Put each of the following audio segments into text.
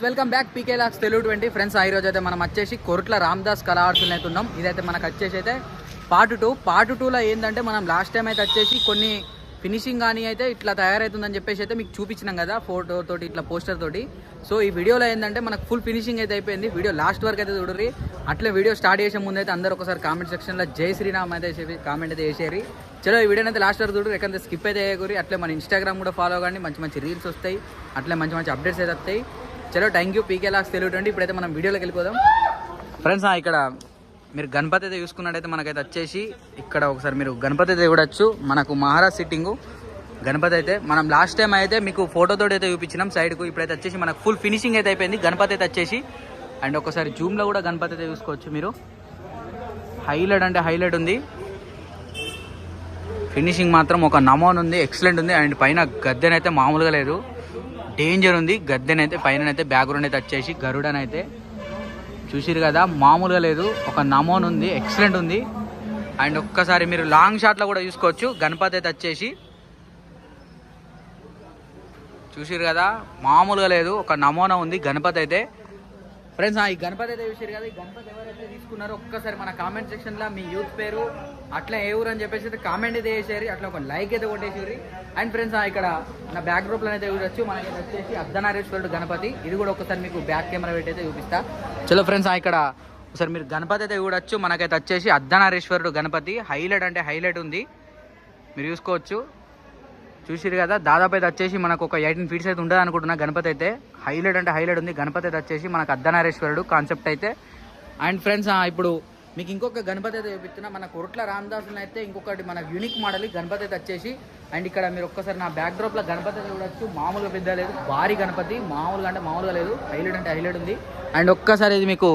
Welcome back పీకే లాక్స్ Telugu 20 friends. ఈ రోజు అయితే మనం వచ్చేసి కొరుట్ల రామదాస్ కళా ఆర్ట్స్ అయితే ఉన్నాం. ఇదైతే మనకు వచ్చేసి అయితే పార్ట్ 2లో ఏంటంటే మనం లాస్ట్ టైం అయితే వచ్చేసి కొన్ని ఫినిషింగ్ కానీ అయితే ఇట్లా తయారవుతుందని చెప్పేసి అయితే మీకు చూపించినాం కదా, ఫోటో తోటి ఇట్లా పోస్టర్ తోటి. సో ఈ వీడియోలో ఏంటంటే మనకు ఫుల్ ఫినిషింగ్ అయితే అయిపోయింది. వీడియో లాస్ట్ వరకు అయితే చూడరి. అట్లే వీడియో స్టార్ట్ చేసే ముందు అయితే అందరూ ఒకసారి కామెంట్ సెక్షన్లో జై శ్రీరామ్ అయితే కామెంట్ అయితే చేసేరి. చలో ఈ వీడియోని అయితే లాస్ట్ వరకు చూడరు, ఎక్కడ స్కిప్ అయితే చేయకూరి. అట్లే మన ఇన్స్టాగ్రామ్ కూడా ఫాలో కానీ మంచి మంచి రీల్స్ వస్తాయి, అట్లే మంచి మంచి అప్డేట్స్ అయితే వస్తాయి. చలో థ్యాంక్ యూ పీకే లాక్స్ తెలుగు 20. ఇప్పుడైతే మనం వీడియోలోకి వెళ్ళిపోదాం ఫ్రెండ్స్. ఇక్కడ మీరు గణపతి అయితే చూసుకున్నట్టయితే మనకైతే వచ్చేసి ఇక్కడ ఒకసారి మీరు గణపతి అయితే చూడొచ్చు. మనకు మహారాజ్ సిట్టింగు గణపతి అయితే మనం లాస్ట్ టైం అయితే మీకు ఫోటోతో అయితే చూపించినాం సైడ్కు. ఇప్పుడైతే వచ్చేసి మనకు ఫుల్ ఫినిషింగ్ అయితే అయిపోయింది గణపతి అయితే వచ్చేసి. అండ్ ఒకసారి జూమ్లో కూడా గణపతి అయితే చూసుకోవచ్చు మీరు. హైలైట్ అంటే హైలైట్ ఉంది, ఫినిషింగ్ మాత్రం ఒక నమోన్ ఉంది, ఎక్సలెంట్ ఉంది. అండ్ పైన గద్దెనైతే మామూలుగా లేదు, డేంజర్ ఉంది. గద్దెనైతే పైన అయితే బ్యాక్గ్రౌండ్ అయితే వచ్చేసి గరుడనైతే చూసిరు కదా, మామూలుగా లేదు, ఒక నమోన్ ఉంది, ఎక్సలెంట్ ఉంది. అండ్ ఒక్కసారి మీరు లాంగ్ షాట్లో కూడా చూసుకోవచ్చు. గణపతి అయితే వచ్చేసి చూసిరు కదా, మామూలుగా లేదు, ఒక నమూనా ఉంది గణపతి అయితే ఫ్రెండ్స్. ఈ గణపతి అయితే చూసారు కదా, ఈ గణపతి ఎవరైతే తీసుకున్నారో ఒక్కసారి మన కామెంట్ సెక్షన్లో మీ యూత్ పేరు అట్లా ఏ ఊరు అని చెప్పేసి అయితే కామెంట్ అయితే చేసేరి, అట్లా ఒక లైక్ అయితే కొట్టేసేరి. అండ్ ఫ్రెండ్స్ ఇక్కడ నా బ్యాక్ డ్రాప్లో అయితే చూడొచ్చు. మనకైతే వచ్చేసి అర్ధనారీశ్వరుడు గణపతి, ఇది కూడా ఒకసారి మీకు బ్యాక్ కెమెరా పెట్టి అయితే చూపిస్తా. చలో ఫ్రెండ్స్ ఇక్కడ ఒకసారి మీరు గణపతి అయితే చూడొచ్చు. మనకైతే వచ్చేసి అర్ధనారీశ్వరుడు గణపతి, హైలైట్ అంటే హైలైట్ ఉంది, మీరు చూసుకోవచ్చు. చూసిరు కదా, దాదాపు అయితే వచ్చేసి మనకు ఒక 18 feet అయితే ఉంటుంది అనుకుంటున్నా. గణపతి అయితే హైలైట్ అంటే హైలైట్ ఉంది. గణపతి అయితే వచ్చేసి మనకు అర్ధనారీశ్వరుడు కాన్సెప్ట్ అయితే. అండ్ ఫ్రెండ్స్ ఇప్పుడు మీకు ఇంకొక గణపతి అయితే చూపిస్తున్నా. మన కొరుట్ల రామదాసుని అయితే ఇంకొకటి మన యూనిక్ మోడల్ గణపతి అయితే వచ్చేసి. అండ్ ఇక్కడ మీరు ఒక్కసారి నా బ్యాక్ డ్రాప్లో గణపతి అయితే చూడొచ్చు. మామూలుగా పెద్ద లేదు, భారీ గణపతి, మామూలుగా అంటే మామూలుగా లేదు, హైలైట్ అంటే హైలైట్ ఉంది. అండ్ ఒక్కసారి ఇది మీకు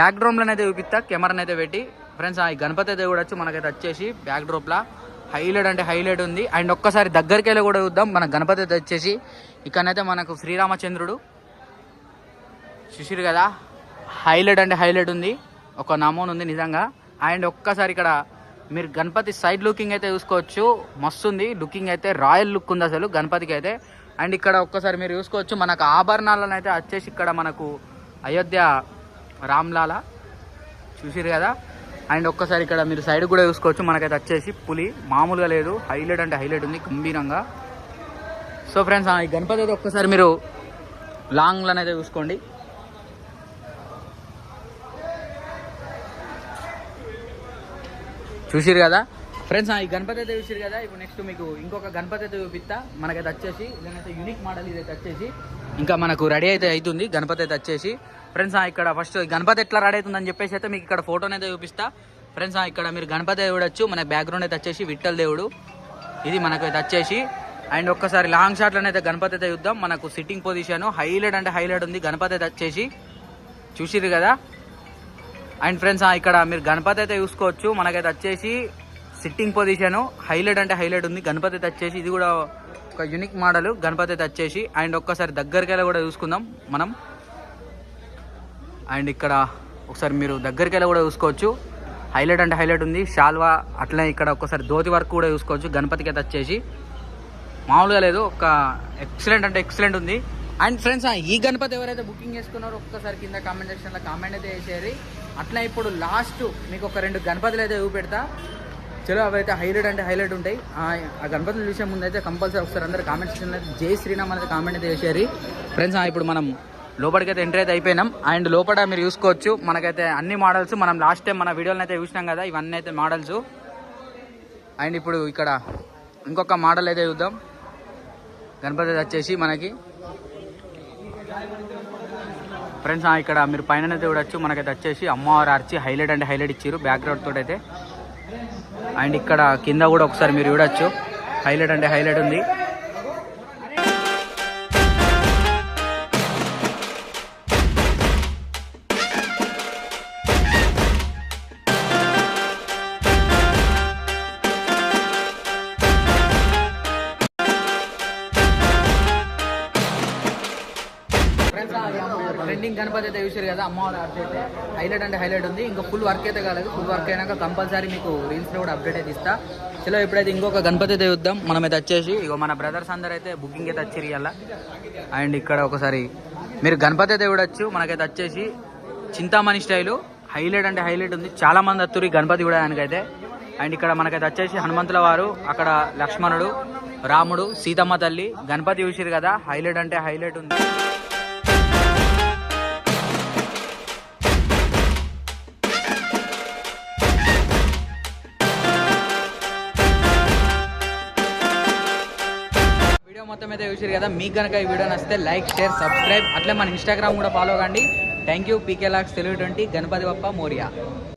బ్యాక్ డ్రాప్లోనైతే చూపిస్తా కెమెరాని అయితే పెట్టి ఫ్రెండ్స్. ఈ గణపతి అయితే చూడొచ్చు. మనకైతే వచ్చేసి బ్యాక్ డ్రాప్లో హైలైట్ అంటే హైలైట్ ఉంది. అండ్ ఒక్కసారి దగ్గరికి వెళ్ళి కూడా చూద్దాం. మన గణపతి అయితే వచ్చేసి ఇక్కడనైతే మనకు శ్రీరామచంద్రుడు చూసిరు కదా, హైలైట్ అంటే హైలైట్ ఉంది, ఒక నమూనా ఉంది నిజంగా. అండ్ ఒక్కసారి ఇక్కడ మీరు గణపతి సైడ్ లుకింగ్ అయితే చూసుకోవచ్చు, మస్తు ఉంది లుకింగ్ అయితే, రాయల్ లుక్ ఉంది అసలు గణపతికి అయితే. అండ్ ఇక్కడ ఒక్కసారి మీరు చూసుకోవచ్చు మనకు ఆభరణాలను అయితే వచ్చేసి ఇక్కడ మనకు అయోధ్య రామ్లాల చూసిరు కదా. అండ్ ఒక్కసారి ఇక్కడ మీరు సైడ్ కూడా చూసుకోవచ్చు. మనకైతే వచ్చేసి పులి, మామూలుగా లేదు, హైలైట్ అంటే హైలైట్ ఉంది గంభీరంగా. సో ఫ్రెండ్స్ ఈ గణపతి అయితే ఒక్కసారి మీరు లాంగ్లను అయితే చూసుకోండి. చూసిరు కదా ఫ్రెండ్స్, ఈ గణపతి అయితే చూసిరు కదా. ఇప్పుడు నెక్స్ట్ మీకు ఇంకొక గణపతి అయితే చూపిస్తా. మనకైతే వచ్చేసి ఇదైతే యూనిక్ మోడల్, ఇదైతే వచ్చేసి ఇంకా మనకు రెడీ అయితే అవుతుంది గణపతి అయితే వచ్చేసి ఫ్రెండ్స్. ఇక్కడ ఫస్ట్ గణపతి ఎట్లా రెడీ అవుతుందని చెప్పేసి అయితే మీకు ఇక్కడ ఫోటోని అయితే చూపిస్తా ఫ్రెండ్స్. ఇక్కడ మీరు గణపతి చూడొచ్చు. మన బ్యాక్గ్రౌండ్ అయితే వచ్చేసి విఠల్ దేవుడు, ఇది మనకైతే వచ్చేసి. అండ్ ఒక్కసారి లాంగ్ షాట్లోనే అయితే గణపతి అయితే చూద్దాం. మనకు సిట్టింగ్ పొజిషన్ హైలైట్ అంటే హైలైట్ ఉంది గణపతి అయితే వచ్చేసి చూసిరు కదా. అండ్ ఫ్రెండ్స్ ఇక్కడ మీరు గణపతి అయితే చూసుకోవచ్చు. మనకైతే వచ్చేసి సిట్టింగ్ పొజిషన్ హైలైట్ అంటే హైలైట్ ఉంది గణపతి అయితే వచ్చేసి. ఇది కూడా ఒక యూనిక్ మోడల్ గణపతి అయితే వచ్చేసి. అండ్ ఒక్కసారి దగ్గరికి వెళ్ళి కూడా చూసుకుందాం మనం. అండ్ ఇక్కడ ఒకసారి మీరు దగ్గరికి వెళ్ళి కూడా చూసుకోవచ్చు, హైలైట్ అంటే హైలైట్ ఉంది. షాల్వా అట్లనే ఇక్కడ ఒకసారి ధోతి వర్క్ కూడా చూసుకోవచ్చు గణపతికి అయితే వచ్చేసి, మామూలుగా లేదు, ఒక ఎక్సలెంట్ అంటే ఎక్సలెంట్ ఉంది. అండ్ ఫ్రెండ్స్ ఈ గణపతి ఎవరైతే బుకింగ్ చేసుకున్నారో ఒక్కసారి కింద కామెంట్ సెక్షన్లో కామెంట్ అయితే చేసేది. అట్లా ఇప్పుడు లాస్ట్ మీకు ఒక 2 గణపతులు అయితే చూపెడతా. చలో అవైతే హైలైట్ అంటే హైలైట్ ఉంటాయి. ఆ గణపతుల విషయం ముందు అయితే కంపల్సరీ ఒకసారి అందరూ కామెంట్ సెక్షన్లో జై శ్రీరామ్ అనేది కామెంట్ అయితే చేసేది ఫ్రెండ్స్. ఇప్పుడు మనం లోపలికైతే ఎంట్రీ అయితే అయిపోయినాం. అండ్ లోపల మీరు చూసుకోవచ్చు మనకైతే అన్ని మోడల్స్ మనం లాస్ట్ టైం మన వీడియోలను అయితే చూసినాం కదా, ఇవన్నీ అయితే మోడల్స్. అండ్ ఇప్పుడు ఇక్కడ ఇంకొక మోడల్ అయితే చూద్దాం. గణపతి వచ్చేసి మనకి ఫ్రెండ్స్ ఇక్కడ మీరు పైన అయితే చూడొచ్చు. మనకైతే వచ్చేసి అమ్మవారు ఆర్చి హైలైట్ అంటే హైలైట్ ఇచ్చారు బ్యాక్గ్రౌండ్ తోటి అయితే. అండ్ ఇక్కడ కింద కూడా ఒకసారి మీరు చూడొచ్చు, హైలైట్ అంటే హైలైట్ ఉంది. ట్రెండింగ్ గణపతి అయితే చూసారు కదా, అమ్మవారి ఆర్చ్ అయితే హైలైట్ అంటే హైలైట్ ఉంది. ఇంకా ఫుల్ వర్క్ అయితే కాలేదు, ఫుల్ వర్క్ అయినాక కంపల్సరీ మీకు రీల్స్లో కూడా అప్డేట్ అయితే ఇస్తా. చలో ఇప్పుడైతే ఇంకొక గణపతి అయితే చూద్దాం. మనమైతే వచ్చేసి ఇగో మన బ్రదర్స్ అందరూ అయితే బుకింగ్ అయితే వచ్చారు ఇవాళ. అండ్ ఇక్కడ ఒకసారి మీరు గణపతి అయితే చూడొచ్చు. మనకైతే వచ్చేసి చింతామణి స్టైలు హైలైట్ అంటే హైలైట్ ఉంది. చాలా మంది వస్తారు ఈ గణపతి చూడడానికైతే. అండ్ ఇక్కడ మనకైతే వచ్చేసి హనుమంతుల వారు, అక్కడ లక్ష్మణుడు, రాముడు, సీతమ్మ తల్లి, గణపతి చూసిరు కదా, హైలైట్ అంటే హైలైట్ ఉంది. వీడియో మొత్తం అయితే చూసారు కదా. మీకు కనుక ఈ వీడియో నచ్చితే లైక్, షేర్, సబ్స్క్రైబ్, అట్లే మన ఇన్స్టాగ్రామ్ కూడా ఫాలో కండి. Thank you. పీకే లాక్స్ తెలుగు 20 గణపతి బప్ప మోరియా.